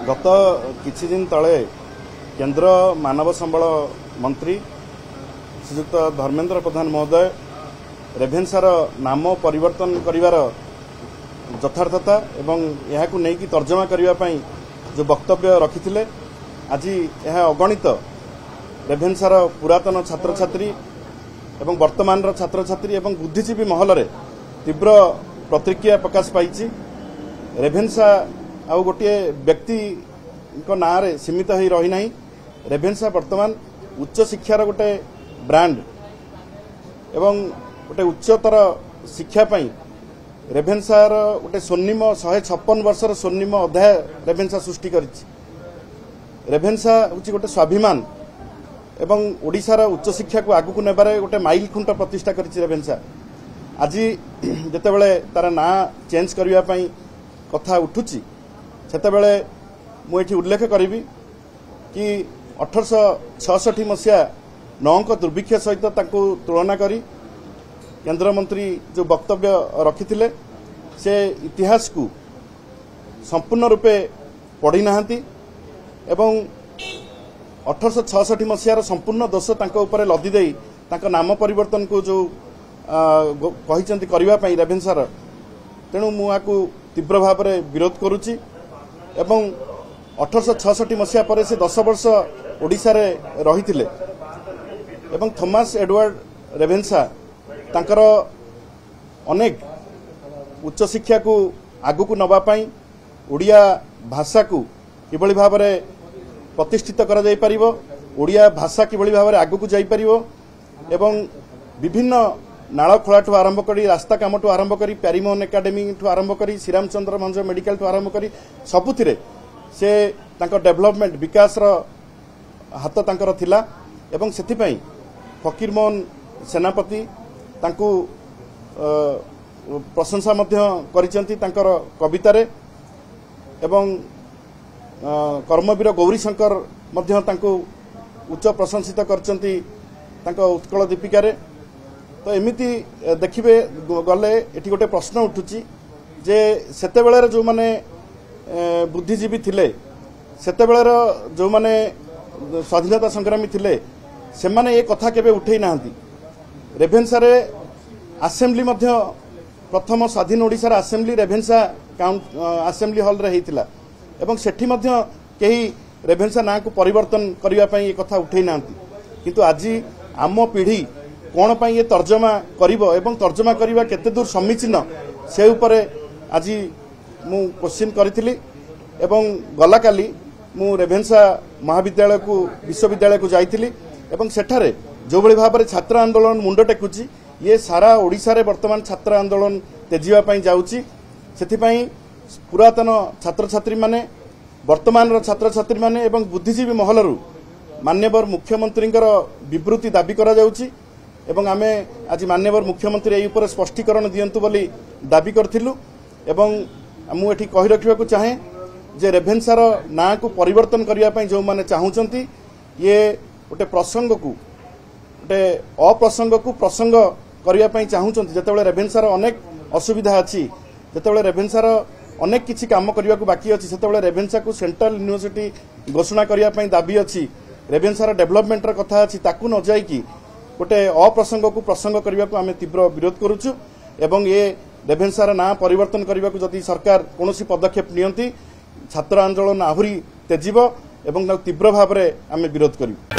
गत किछि दिन तले केंद्र मानव संबल मंत्री श्रीयुक्त धर्मेंद्र प्रधान महोदय रेभेन्सार नाम परिवर्तन करिवार यथार्थता एवं यहाकू नेकी तर्जमा करिवा पई जो वक्तव्य रखिथिले आज यह अगणित रेभेन्सार पुरातन छात्र छात्री एवं वर्तमान छात्र छात्री एवं बुद्धिजीवी महल रे तीव्र प्रतिक्रिया प्रकाश पाई। रेभेन्सा आउ गोटे व्यक्ति ना रे सीमित हो रही नहीं। रेभेन्सा वर्तमान उच्च शिक्षार गोटे ब्रांड एवं गोटे उच्चतर शिक्षा पई रेभेन्सार गोटे स्वर्णिम 156 वर्षर स्वर्णिम अध्याय रेभेन्सा सृष्टि करिछि। रेभेन्सा होछि गोटे स्वाभिमान एवं ओडिशार उच्च शिक्षा को आगु को नेबारे गोटे माइल खुंट प्रतिष्ठा करिछि। रेभेन्सा आज जेतेबेले तार ना चेंज करिवा पई कथा उठुछि सेतेबेले मु एठी उल्लेख करिवि कि 1866 मसिया नौक दुर्भिक्ष सहित ताकू तुलना करी केंद्र मंत्री जो वक्तव्य रखिथिले से इतिहास को संपूर्ण रूपे पढ़ी नाहंती एवं 1866 मसियार संपूर्ण दोष तांको ऊपर लदी देई तांको नाम परिवर्तन को जो कहिचंती करिवा पई रेभेन्सार तेणु मु आकु तीव्र भाव में विरोध करुच्ची। एवं 1866 मसिया पर से 10 वर्ष ओडिशा रे रहिथिले एवं थॉमस एडवर्ड रेभेन्सा तांकर अनेक उच्च शिक्षा को आगु को नबा पई ओडिया भाषा को किभली भाव में प्रतिष्ठित करा जाई परिबो, ओडिया भाषा किभली भाव में आगु को जाई परिबो एवं विभिन्न नाल खोला ठू आरंभ करी रास्ता काम ठू आरंभ करी प्यारीमोहन एकाडेमी ठू आरंभ करी श्रीरामचंद्र मंज मेडिकल ठू आरंभ करी सबुथिरे से तांको डेवलपमेंट विकास रो हाथ तांकर थिला एवं सेथि पई फकीरमोहन सेनापति तांको प्रशंसा मध्य करिसंती तांकर कवितारे एवं कर्मवीर गौरी शंकर मध्य तांको उच्च प्रशंसित करचंती तांको उत्कल दीपिकारे। तो एमिति देखिबे गले एठी गोटे प्रश्न उठुची जे सेतेबेले जो माने बुद्धिजीवी थिले सेतेबेले जो माने स्वाधीनता संग्रामी थिले से माने ए कथा केबे उठेई नाहंती। रेभेन्सा रे असेंबली मध्य प्रथम स्वाधीन ओडिसा रे असेंबली रेभेन्सा काउंट असेंबली हॉल रे हेतिला एवं सेठी मध्य केही रेभेन्सा ना को परिवर्तन करिवा पई ए कथा उठेई नाहंती। किंतु आज आम पीढ़ी कौन पाई ये तर्जमा करिवो एवं तर्जमा करिवा केते दूर समीचीन से उपरे आज मु क्वेश्चन करिथिली एवं गला काली मु रेभेन्सा महाविद्यालय को विश्वविद्यालय को जाइथिली एवं सेठारे जो भली भाव में छात्र आंदोलन मुंड टेकुची ये सारा ओडिशा रे वर्तमान छात्र आंदोलन तेजिवा पई जाउची। सेथि पई पुरातन छात्र छात्री माने वर्तमान छात्र छात्री माने एवं बुद्धिजीवी महलरू माननीय मुख्यमंत्री विवृत्ति दाबी करा जाउची एवं आमे आज माननीय मुख्यमंत्री एई ऊपर स्पष्टीकरण दियंतु बोली दाबी करथिलु एवं मु एठी कहि रखिबा को चाहे जे रेभेन्सार ना को परिवर्तन करिया पई जो माने चाहुचंती ये गोटे प्रसंग को गोटे अप्रसंग को प्रसंग करिया पई चाहुचंती। जेतेबेले रेभेन्सार अनेक असुविधा अछि जेतेबेले रेभेन्सार अनेक किछि काम करिया को बाकी अछि सेतेबेले रेभेन्सा को सेंट्रल यूनिवर्सिटी घोषणा करिया पई दाबी अछि रेभेन्सार डेवलपमेंट र कथा अछि ताकू न जाई कि गोटे अप्रसंग को प्रसंग करने को आम तीव्र विरोध करुचु एवं ये रेभेन्सार ना परिवर्तन करने को जदि सरकार कौन पदक्षेप नियंती छात्र आंदोलन आहुरी तेजिब एवं तीव्र भाव में आम विरोध करूँ।